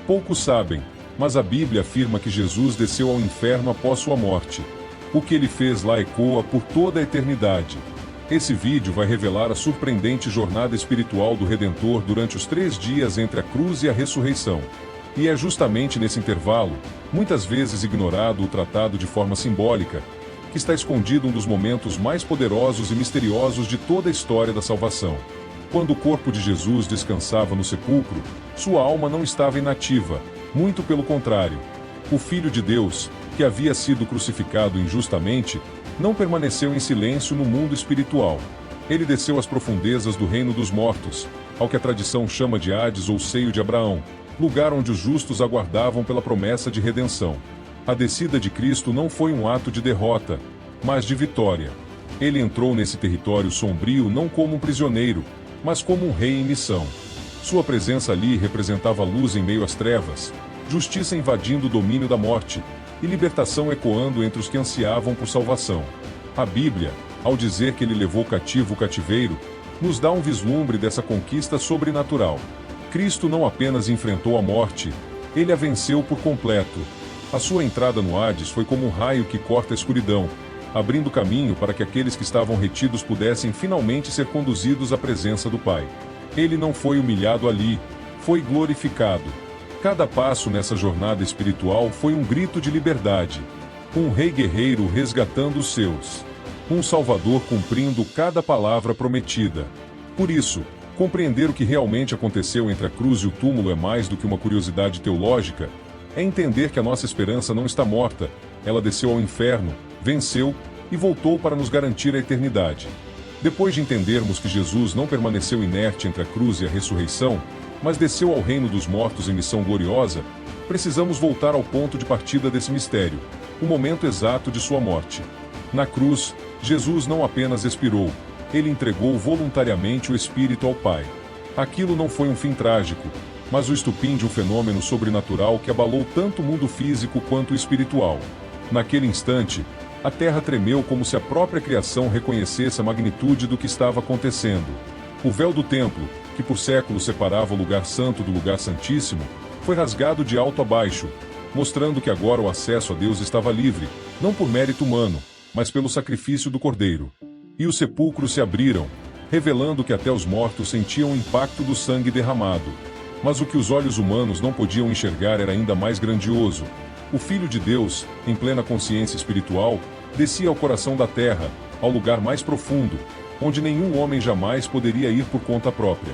Poucos sabem, mas a Bíblia afirma que Jesus desceu ao inferno após sua morte. O que ele fez lá ecoa por toda a eternidade. Esse vídeo vai revelar a surpreendente jornada espiritual do Redentor durante os 3 dias entre a cruz e a ressurreição. E é justamente nesse intervalo, muitas vezes ignorado ou tratado de forma simbólica, que está escondido um dos momentos mais poderosos e misteriosos de toda a história da salvação. Quando o corpo de Jesus descansava no sepulcro, sua alma não estava inativa, muito pelo contrário. O Filho de Deus, que havia sido crucificado injustamente, não permaneceu em silêncio no mundo espiritual. Ele desceu às profundezas do reino dos mortos, ao que a tradição chama de Hades ou seio de Abraão, lugar onde os justos aguardavam pela promessa de redenção. A descida de Cristo não foi um ato de derrota, mas de vitória. Ele entrou nesse território sombrio não como um prisioneiro, mas como um rei em missão. Sua presença ali representava luz em meio às trevas, justiça invadindo o domínio da morte, e libertação ecoando entre os que ansiavam por salvação. A Bíblia, ao dizer que ele levou cativo o cativeiro, nos dá um vislumbre dessa conquista sobrenatural. Cristo não apenas enfrentou a morte, ele a venceu por completo. A sua entrada no Hades foi como um raio que corta a escuridão, abrindo caminho para que aqueles que estavam retidos pudessem finalmente ser conduzidos à presença do Pai. Ele não foi humilhado ali, foi glorificado. Cada passo nessa jornada espiritual foi um grito de liberdade. Um rei guerreiro resgatando os seus. Um salvador cumprindo cada palavra prometida. Por isso, compreender o que realmente aconteceu entre a cruz e o túmulo é mais do que uma curiosidade teológica, é entender que a nossa esperança não está morta, ela desceu ao inferno, venceu e voltou para nos garantir a eternidade. Depois de entendermos que Jesus não permaneceu inerte entre a cruz e a ressurreição, mas desceu ao reino dos mortos em missão gloriosa, precisamos voltar ao ponto de partida desse mistério, o momento exato de sua morte. Na cruz, Jesus não apenas expirou, ele entregou voluntariamente o Espírito ao Pai. Aquilo não foi um fim trágico, mas o estupim de um fenômeno sobrenatural que abalou tanto o mundo físico quanto o espiritual. Naquele instante, a terra tremeu como se a própria criação reconhecesse a magnitude do que estava acontecendo. O véu do templo, que por séculos separava o lugar santo do lugar santíssimo, foi rasgado de alto a baixo, mostrando que agora o acesso a Deus estava livre, não por mérito humano, mas pelo sacrifício do Cordeiro. E os sepulcros se abriram, revelando que até os mortos sentiam o impacto do sangue derramado. Mas o que os olhos humanos não podiam enxergar era ainda mais grandioso. O Filho de Deus, em plena consciência espiritual, descia ao coração da terra, ao lugar mais profundo, onde nenhum homem jamais poderia ir por conta própria.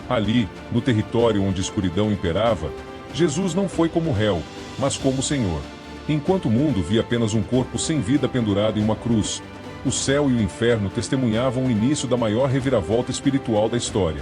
Ali, no território onde a escuridão imperava, Jesus não foi como réu, mas como Senhor. Enquanto o mundo via apenas um corpo sem vida pendurado em uma cruz, o céu e o inferno testemunhavam o início da maior reviravolta espiritual da história.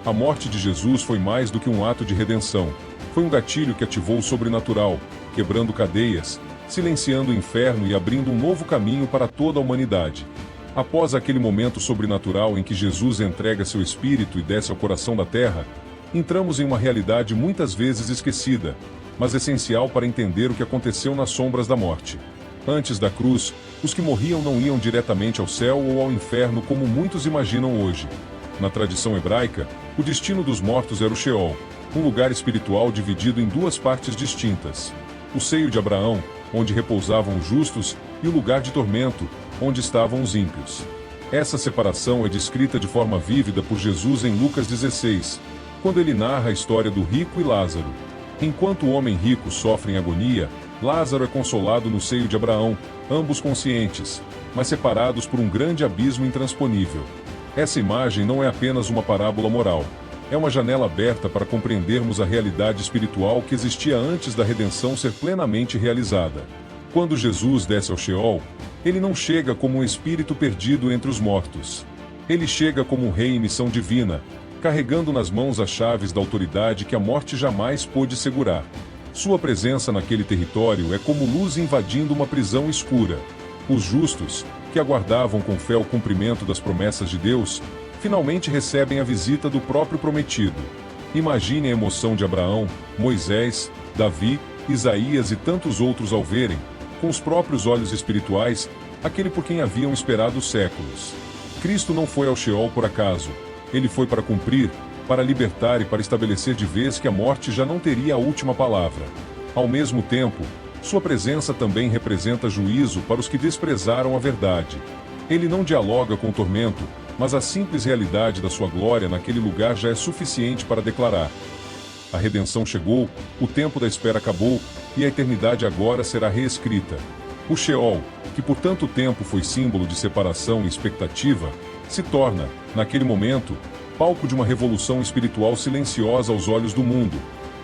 A morte de Jesus foi mais do que um ato de redenção. Foi um gatilho que ativou o sobrenatural, quebrando cadeias, silenciando o inferno e abrindo um novo caminho para toda a humanidade. Após aquele momento sobrenatural em que Jesus entrega seu espírito e desce ao coração da terra, entramos em uma realidade muitas vezes esquecida, mas essencial para entender o que aconteceu nas sombras da morte. Antes da cruz, os que morriam não iam diretamente ao céu ou ao inferno como muitos imaginam hoje. Na tradição hebraica, o destino dos mortos era o Sheol, um lugar espiritual dividido em 2 partes distintas. O seio de Abraão, onde repousavam os justos, e o lugar de tormento, onde estavam os ímpios. Essa separação é descrita de forma vívida por Jesus em Lucas 16, quando ele narra a história do rico e Lázaro. Enquanto o homem rico sofre em agonia, Lázaro é consolado no seio de Abraão, ambos conscientes, mas separados por um grande abismo intransponível. Essa imagem não é apenas uma parábola moral, é uma janela aberta para compreendermos a realidade espiritual que existia antes da redenção ser plenamente realizada. Quando Jesus desce ao Sheol, ele não chega como um espírito perdido entre os mortos. Ele chega como um rei em missão divina, carregando nas mãos as chaves da autoridade que a morte jamais pôde segurar. Sua presença naquele território é como luz invadindo uma prisão escura. Os justos, que aguardavam com fé o cumprimento das promessas de Deus, finalmente recebem a visita do próprio prometido. Imagine a emoção de Abraão, Moisés, Davi, Isaías e tantos outros ao verem, com os próprios olhos espirituais, aquele por quem haviam esperado séculos. Cristo não foi ao Sheol por acaso, ele foi para cumprir, para libertar e para estabelecer de vez que a morte já não teria a última palavra. Ao mesmo tempo, sua presença também representa juízo para os que desprezaram a verdade. Ele não dialoga com o tormento, mas a simples realidade da sua glória naquele lugar já é suficiente para declarar: a redenção chegou, o tempo da espera acabou, e a eternidade agora será reescrita. O Sheol, que por tanto tempo foi símbolo de separação e expectativa, se torna, naquele momento, palco de uma revolução espiritual silenciosa aos olhos do mundo,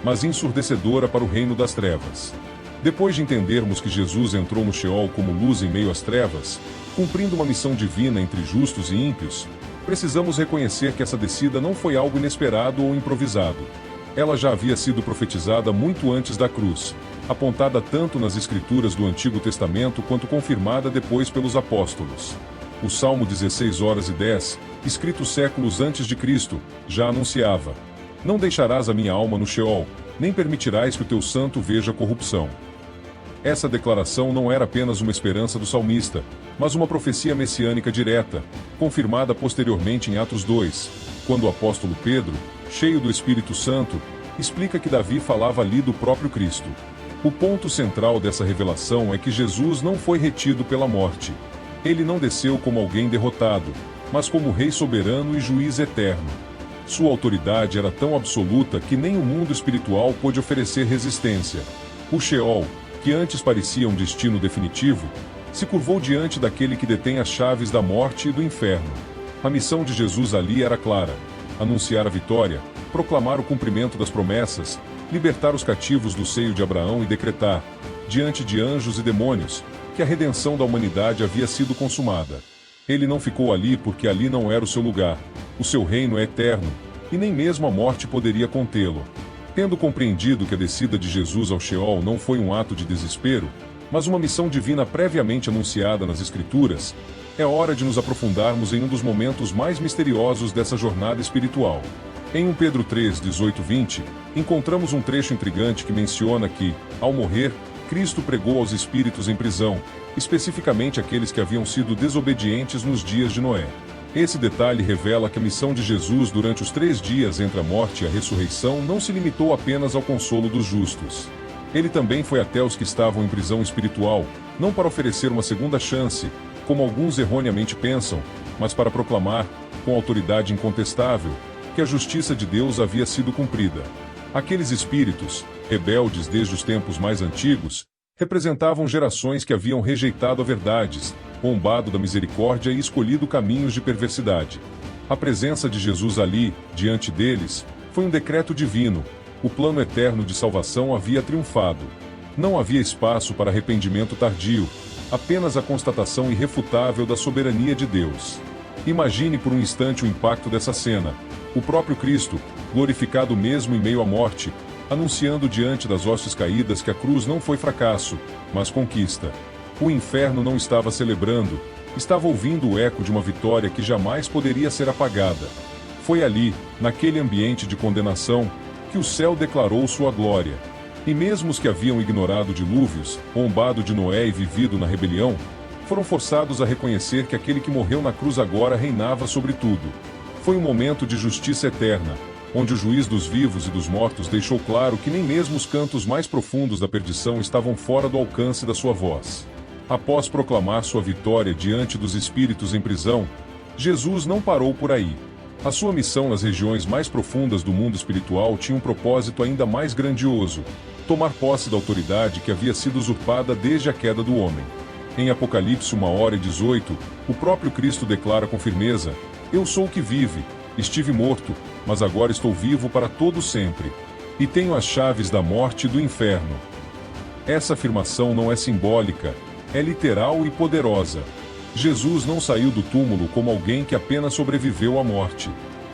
mas ensurdecedora para o reino das trevas. Depois de entendermos que Jesus entrou no Sheol como luz em meio às trevas, cumprindo uma missão divina entre justos e ímpios, precisamos reconhecer que essa descida não foi algo inesperado ou improvisado. Ela já havia sido profetizada muito antes da cruz, apontada tanto nas Escrituras do Antigo Testamento quanto confirmada depois pelos apóstolos. O Salmo 16:10, escrito séculos antes de Cristo, já anunciava: não deixarás a minha alma no Sheol, nem permitirás que o teu santo veja corrupção. Essa declaração não era apenas uma esperança do salmista, mas uma profecia messiânica direta, confirmada posteriormente em Atos 2, quando o apóstolo Pedro, cheio do Espírito Santo, explica que Davi falava ali do próprio Cristo. O ponto central dessa revelação é que Jesus não foi retido pela morte. Ele não desceu como alguém derrotado, mas como Rei soberano e Juiz eterno. Sua autoridade era tão absoluta que nem o mundo espiritual pôde oferecer resistência. O Sheol, que antes parecia um destino definitivo, se curvou diante daquele que detém as chaves da morte e do inferno. A missão de Jesus ali era clara: anunciar a vitória, proclamar o cumprimento das promessas, libertar os cativos do seio de Abraão e decretar, diante de anjos e demônios, que a redenção da humanidade havia sido consumada. Ele não ficou ali porque ali não era o seu lugar. O seu reino é eterno, e nem mesmo a morte poderia contê-lo. Tendo compreendido que a descida de Jesus ao Sheol não foi um ato de desespero, mas uma missão divina previamente anunciada nas Escrituras, é hora de nos aprofundarmos em um dos momentos mais misteriosos dessa jornada espiritual. Em 1 Pedro 3:18-20, encontramos um trecho intrigante que menciona que, ao morrer, Cristo pregou aos espíritos em prisão, especificamente aqueles que haviam sido desobedientes nos dias de Noé. Esse detalhe revela que a missão de Jesus durante os 3 dias entre a morte e a ressurreição não se limitou apenas ao consolo dos justos. Ele também foi até os que estavam em prisão espiritual, não para oferecer uma segunda chance, como alguns erroneamente pensam, mas para proclamar, com autoridade incontestável, que a justiça de Deus havia sido cumprida. Aqueles espíritos, rebeldes desde os tempos mais antigos, representavam gerações que haviam rejeitado a verdades, zombado da misericórdia e escolhido caminhos de perversidade. A presença de Jesus ali, diante deles, foi um decreto divino. O plano eterno de salvação havia triunfado. Não havia espaço para arrependimento tardio, apenas a constatação irrefutável da soberania de Deus. Imagine por um instante o impacto dessa cena. O próprio Cristo, glorificado mesmo em meio à morte, anunciando diante das hostes caídas que a cruz não foi fracasso, mas conquista. O inferno não estava celebrando, estava ouvindo o eco de uma vitória que jamais poderia ser apagada. Foi ali, naquele ambiente de condenação, que o céu declarou sua glória. E mesmo os que haviam ignorado dilúvios, zombado de Noé e vivido na rebelião, foram forçados a reconhecer que aquele que morreu na cruz agora reinava sobre tudo. Foi um momento de justiça eterna, onde o juiz dos vivos e dos mortos deixou claro que nem mesmo os cantos mais profundos da perdição estavam fora do alcance da sua voz. Após proclamar sua vitória diante dos espíritos em prisão, Jesus não parou por aí. A sua missão nas regiões mais profundas do mundo espiritual tinha um propósito ainda mais grandioso: tomar posse da autoridade que havia sido usurpada desde a queda do homem. Em Apocalipse 1:18, o próprio Cristo declara com firmeza: Eu sou o que vive, estive morto, mas agora estou vivo para todo sempre. E tenho as chaves da morte e do inferno. Essa afirmação não é simbólica, é literal e poderosa. Jesus não saiu do túmulo como alguém que apenas sobreviveu à morte.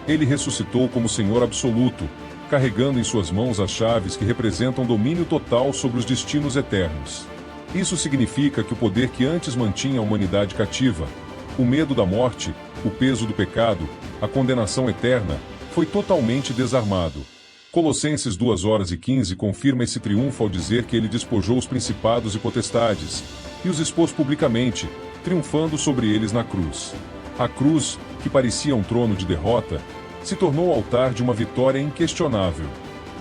Ele ressuscitou como Senhor absoluto, carregando em suas mãos as chaves que representam domínio total sobre os destinos eternos. Isso significa que o poder que antes mantinha a humanidade cativa, o medo da morte, o peso do pecado, a condenação eterna, foi totalmente desarmado. Colossenses 2:15 confirma esse triunfo ao dizer que ele despojou os principados e potestades, e os expôs publicamente, triunfando sobre eles na cruz. A cruz, que parecia um trono de derrota, se tornou o altar de uma vitória inquestionável.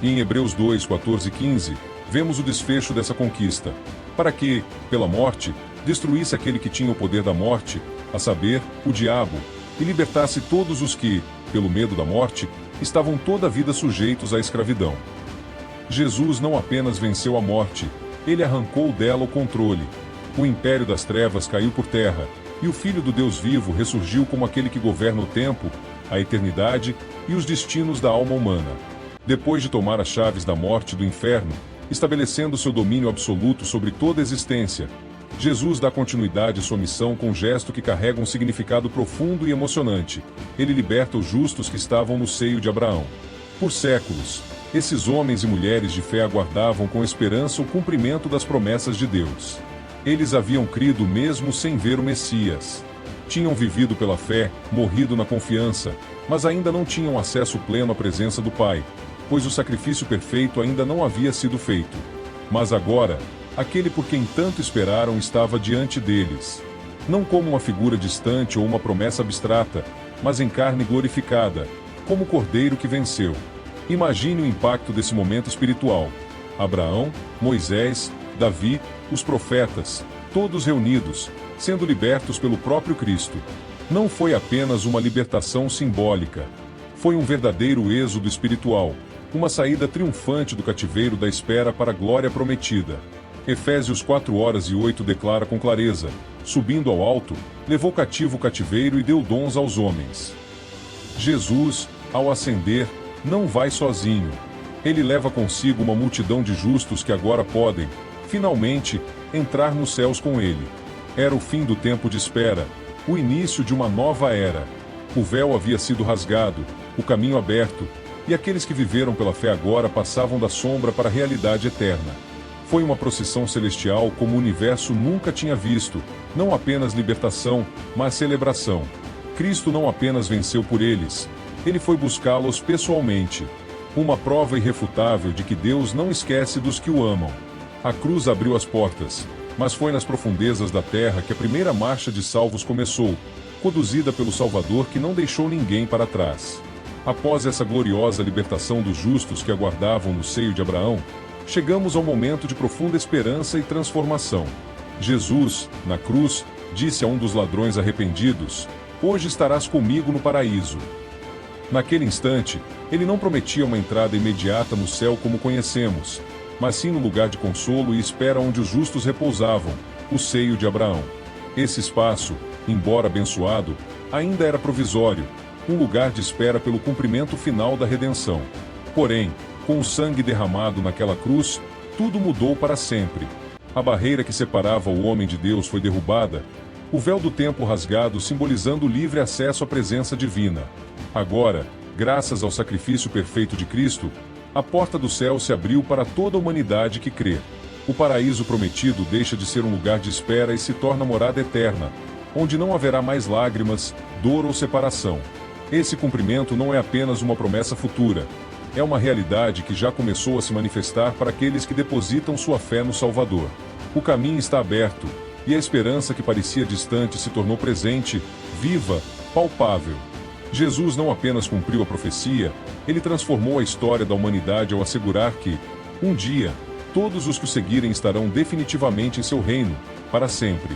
E em Hebreus 2, 14 e 15, vemos o desfecho dessa conquista, para que, pela morte, destruísse aquele que tinha o poder da morte, a saber, o diabo, e libertasse todos os que, pelo medo da morte, estavam toda a vida sujeitos à escravidão. Jesus não apenas venceu a morte, ele arrancou dela o controle. O império das trevas caiu por terra, e o Filho do Deus vivo ressurgiu como aquele que governa o tempo, a eternidade e os destinos da alma humana. Depois de tomar as chaves da morte e do inferno, estabelecendo seu domínio absoluto sobre toda a existência, Jesus dá continuidade à sua missão com um gesto que carrega um significado profundo e emocionante. Ele liberta os justos que estavam no seio de Abraão. Por séculos, esses homens e mulheres de fé aguardavam com esperança o cumprimento das promessas de Deus. Eles haviam crido mesmo sem ver o Messias. Tinham vivido pela fé, morrido na confiança, mas ainda não tinham acesso pleno à presença do Pai, pois o sacrifício perfeito ainda não havia sido feito. Mas agora, aquele por quem tanto esperaram estava diante deles. Não como uma figura distante ou uma promessa abstrata, mas em carne glorificada, como o Cordeiro que venceu. Imagine o impacto desse momento espiritual. Abraão, Moisés, Davi, os profetas, todos reunidos, sendo libertos pelo próprio Cristo. Não foi apenas uma libertação simbólica. Foi um verdadeiro êxodo espiritual, uma saída triunfante do cativeiro da espera para a glória prometida. Efésios 4:8 declara com clareza: subindo ao alto, levou cativo o cativeiro e deu dons aos homens. Jesus, ao ascender, não vai sozinho. Ele leva consigo uma multidão de justos que agora podem, finalmente, entrar nos céus com ele. Era o fim do tempo de espera, o início de uma nova era. O véu havia sido rasgado, o caminho aberto, e aqueles que viveram pela fé agora passavam da sombra para a realidade eterna. Foi uma procissão celestial como o universo nunca tinha visto, não apenas libertação, mas celebração. Cristo não apenas venceu por eles, ele foi buscá-los pessoalmente. Uma prova irrefutável de que Deus não esquece dos que o amam. A cruz abriu as portas, mas foi nas profundezas da terra que a primeira marcha de salvos começou, conduzida pelo Salvador que não deixou ninguém para trás. Após essa gloriosa libertação dos justos que aguardavam no seio de Abraão, chegamos ao momento de profunda esperança e transformação. Jesus, na cruz, disse a um dos ladrões arrependidos: hoje estarás comigo no paraíso. Naquele instante, ele não prometia uma entrada imediata no céu como conhecemos, mas sim no lugar de consolo e espera onde os justos repousavam, o seio de Abraão. Esse espaço, embora abençoado, ainda era provisório, um lugar de espera pelo cumprimento final da redenção. Porém, com o sangue derramado naquela cruz, tudo mudou para sempre. A barreira que separava o homem de Deus foi derrubada, o véu do templo rasgado simbolizando o livre acesso à presença divina. Agora, graças ao sacrifício perfeito de Cristo, a porta do céu se abriu para toda a humanidade que crê. O paraíso prometido deixa de ser um lugar de espera e se torna morada eterna, onde não haverá mais lágrimas, dor ou separação. Esse cumprimento não é apenas uma promessa futura, é uma realidade que já começou a se manifestar para aqueles que depositam sua fé no Salvador. O caminho está aberto, e a esperança que parecia distante se tornou presente, viva, palpável. Jesus não apenas cumpriu a profecia, ele transformou a história da humanidade ao assegurar que, um dia, todos os que o seguirem estarão definitivamente em seu reino, para sempre.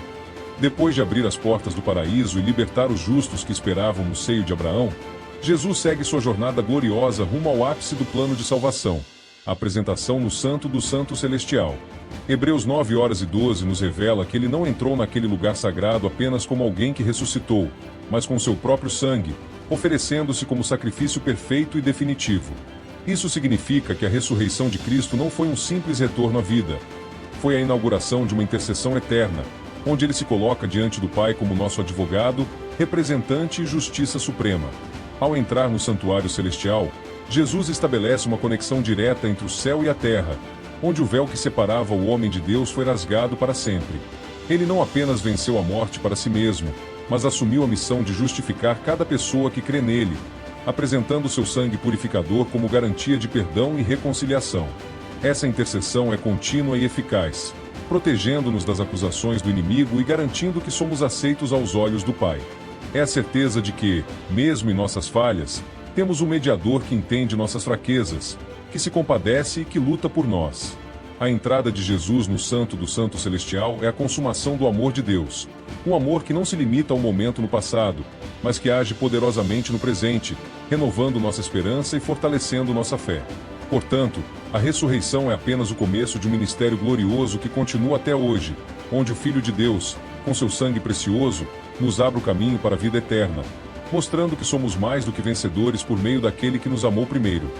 Depois de abrir as portas do paraíso e libertar os justos que esperavam no seio de Abraão, Jesus segue sua jornada gloriosa rumo ao ápice do plano de salvação, a apresentação no Santo do Santo Celestial. Hebreus 9:12 nos revela que ele não entrou naquele lugar sagrado apenas como alguém que ressuscitou, mas com seu próprio sangue, oferecendo-se como sacrifício perfeito e definitivo. Isso significa que a ressurreição de Cristo não foi um simples retorno à vida. Foi a inauguração de uma intercessão eterna, onde ele se coloca diante do Pai como nosso advogado, representante e justiça suprema. Ao entrar no santuário celestial, Jesus estabelece uma conexão direta entre o céu e a terra, onde o véu que separava o homem de Deus foi rasgado para sempre. Ele não apenas venceu a morte para si mesmo, mas assumiu a missão de justificar cada pessoa que crê nele, apresentando seu sangue purificador como garantia de perdão e reconciliação. Essa intercessão é contínua e eficaz, protegendo-nos das acusações do inimigo e garantindo que somos aceitos aos olhos do Pai. É a certeza de que, mesmo em nossas falhas, Temos um mediador que entende nossas fraquezas, que se compadece e que luta por nós. A entrada de Jesus no Santo do Santo Celestial é a consumação do amor de Deus. Um amor que não se limita ao momento no passado, mas que age poderosamente no presente, renovando nossa esperança e fortalecendo nossa fé. Portanto, a ressurreição é apenas o começo de um ministério glorioso que continua até hoje, onde o Filho de Deus, com seu sangue precioso, nos abre o caminho para a vida eterna, mostrando que somos mais do que vencedores por meio daquele que nos amou primeiro.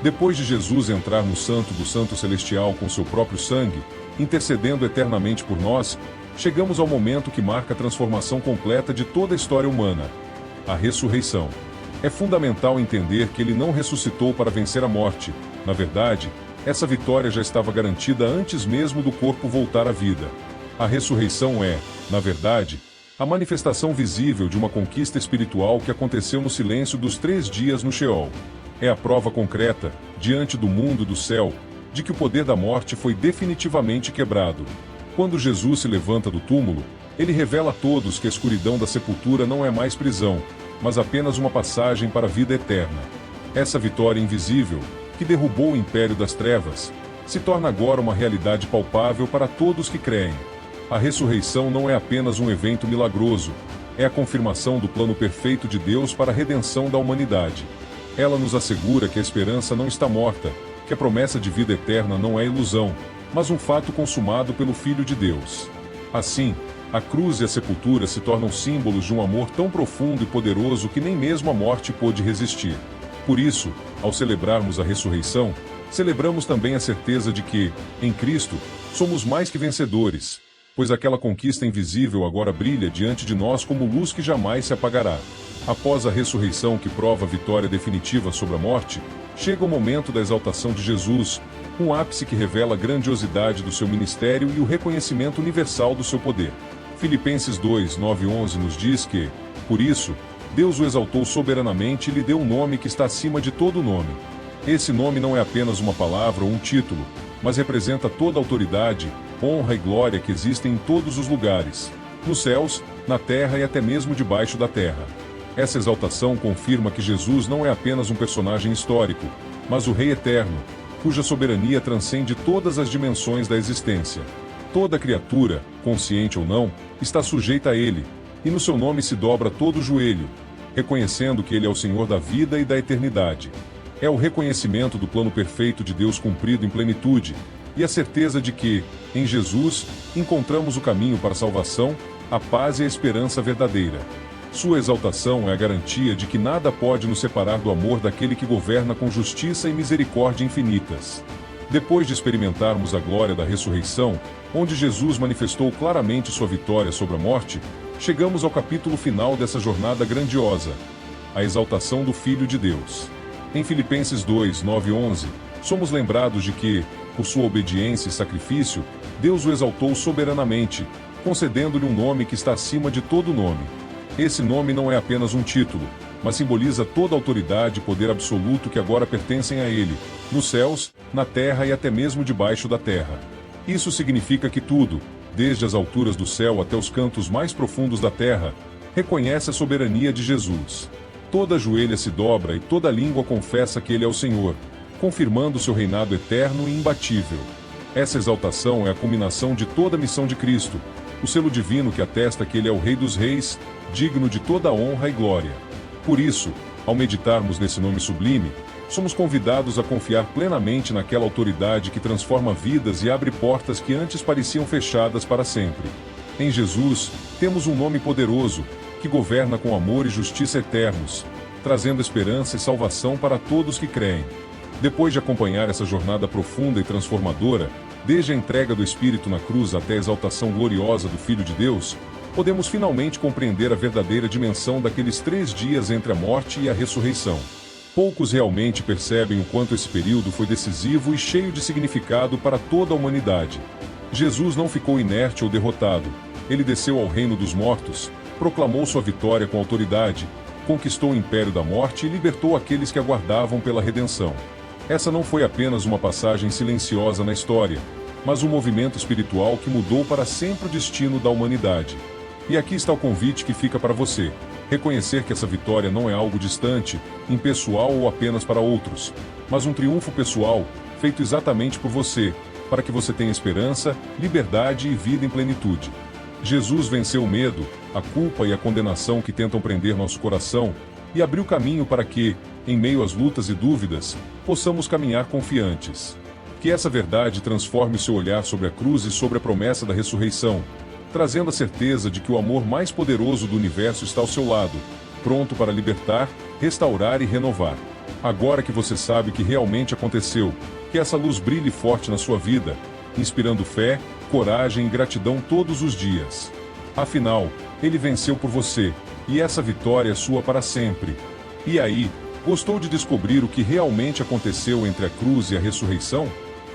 Depois de Jesus entrar no Santo do Santo Celestial com seu próprio sangue, intercedendo eternamente por nós, chegamos ao momento que marca a transformação completa de toda a história humana: a ressurreição. É fundamental entender que ele não ressuscitou para vencer a morte. Na verdade, essa vitória já estava garantida antes mesmo do corpo voltar à vida. A ressurreição é, na verdade, a manifestação visível de uma conquista espiritual que aconteceu no silêncio dos 3 dias no Sheol. É a prova concreta, diante do mundo do céu, de que o poder da morte foi definitivamente quebrado. Quando Jesus se levanta do túmulo, ele revela a todos que a escuridão da sepultura não é mais prisão, mas apenas uma passagem para a vida eterna. Essa vitória invisível, que derrubou o império das trevas, se torna agora uma realidade palpável para todos que creem. A ressurreição não é apenas um evento milagroso, é a confirmação do plano perfeito de Deus para a redenção da humanidade. Ela nos assegura que a esperança não está morta, que a promessa de vida eterna não é ilusão, mas um fato consumado pelo Filho de Deus. Assim, a cruz e a sepultura se tornam símbolos de um amor tão profundo e poderoso que nem mesmo a morte pôde resistir. Por isso, ao celebrarmos a ressurreição, celebramos também a certeza de que, em Cristo, somos mais que vencedores, pois aquela conquista invisível agora brilha diante de nós como luz que jamais se apagará. Após a ressurreição que prova a vitória definitiva sobre a morte, chega o momento da exaltação de Jesus, um ápice que revela a grandiosidade do seu ministério e o reconhecimento universal do seu poder. Filipenses 2, 9 e 11 nos diz que, por isso, Deus o exaltou soberanamente e lhe deu um nome que está acima de todo nome. Esse nome não é apenas uma palavra ou um título, mas representa toda a autoridade, honra e glória que existem em todos os lugares, nos céus, na terra e até mesmo debaixo da terra. Essa exaltação confirma que Jesus não é apenas um personagem histórico, mas o Rei Eterno, cuja soberania transcende todas as dimensões da existência. Toda criatura, consciente ou não, está sujeita a ele, e no seu nome se dobra todo o joelho, reconhecendo que ele é o Senhor da vida e da eternidade. É o reconhecimento do plano perfeito de Deus cumprido em plenitude, e a certeza de que, em Jesus, encontramos o caminho para a salvação, a paz e a esperança verdadeira. Sua exaltação é a garantia de que nada pode nos separar do amor daquele que governa com justiça e misericórdia infinitas. Depois de experimentarmos a glória da ressurreição, onde Jesus manifestou claramente sua vitória sobre a morte, chegamos ao capítulo final dessa jornada grandiosa: a exaltação do Filho de Deus. Em Filipenses 2, 9 e 11, somos lembrados de que, por sua obediência e sacrifício, Deus o exaltou soberanamente, concedendo-lhe um nome que está acima de todo nome. Esse nome não é apenas um título, mas simboliza toda a autoridade e poder absoluto que agora pertencem a ele, nos céus, na terra e até mesmo debaixo da terra. Isso significa que tudo, desde as alturas do céu até os cantos mais profundos da terra, reconhece a soberania de Jesus. Toda joelha se dobra e toda língua confessa que ele é o Senhor, confirmando seu reinado eterno e imbatível. Essa exaltação é a culminação de toda a missão de Cristo, o selo divino que atesta que ele é o Rei dos Reis, digno de toda a honra e glória. Por isso, ao meditarmos nesse nome sublime, somos convidados a confiar plenamente naquela autoridade que transforma vidas e abre portas que antes pareciam fechadas para sempre. Em Jesus, temos um nome poderoso, que governa com amor e justiça eternos, trazendo esperança e salvação para todos que creem. Depois de acompanhar essa jornada profunda e transformadora, desde a entrega do Espírito na cruz até a exaltação gloriosa do Filho de Deus, podemos finalmente compreender a verdadeira dimensão daqueles 3 dias entre a morte e a ressurreição. Poucos realmente percebem o quanto esse período foi decisivo e cheio de significado para toda a humanidade. Jesus não ficou inerte ou derrotado. Ele desceu ao reino dos mortos, proclamou sua vitória com autoridade, conquistou o império da morte e libertou aqueles que aguardavam pela redenção. Essa não foi apenas uma passagem silenciosa na história, mas um movimento espiritual que mudou para sempre o destino da humanidade. E aqui está o convite que fica para você: reconhecer que essa vitória não é algo distante, impessoal ou apenas para outros, mas um triunfo pessoal, feito exatamente por você, para que você tenha esperança, liberdade e vida em plenitude. Jesus venceu o medo, a culpa e a condenação que tentam prender nosso coração, e abriu caminho para que, em meio às lutas e dúvidas, possamos caminhar confiantes. Que essa verdade transforme seu olhar sobre a cruz e sobre a promessa da ressurreição, trazendo a certeza de que o amor mais poderoso do universo está ao seu lado, pronto para libertar, restaurar e renovar. Agora que você sabe o que realmente aconteceu, que essa luz brilhe forte na sua vida, inspirando fé, coragem e gratidão todos os dias. Afinal, ele venceu por você, e essa vitória é sua para sempre. E aí, gostou de descobrir o que realmente aconteceu entre a cruz e a ressurreição?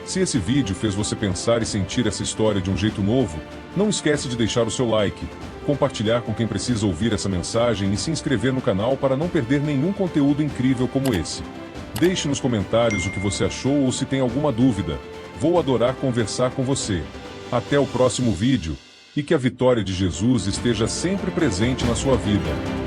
Se esse vídeo fez você pensar e sentir essa história de um jeito novo, não esquece de deixar o seu like, compartilhar com quem precisa ouvir essa mensagem e se inscrever no canal para não perder nenhum conteúdo incrível como esse. Deixe nos comentários o que você achou ou se tem alguma dúvida. Vou adorar conversar com você. Até o próximo vídeo, e que a vitória de Jesus esteja sempre presente na sua vida.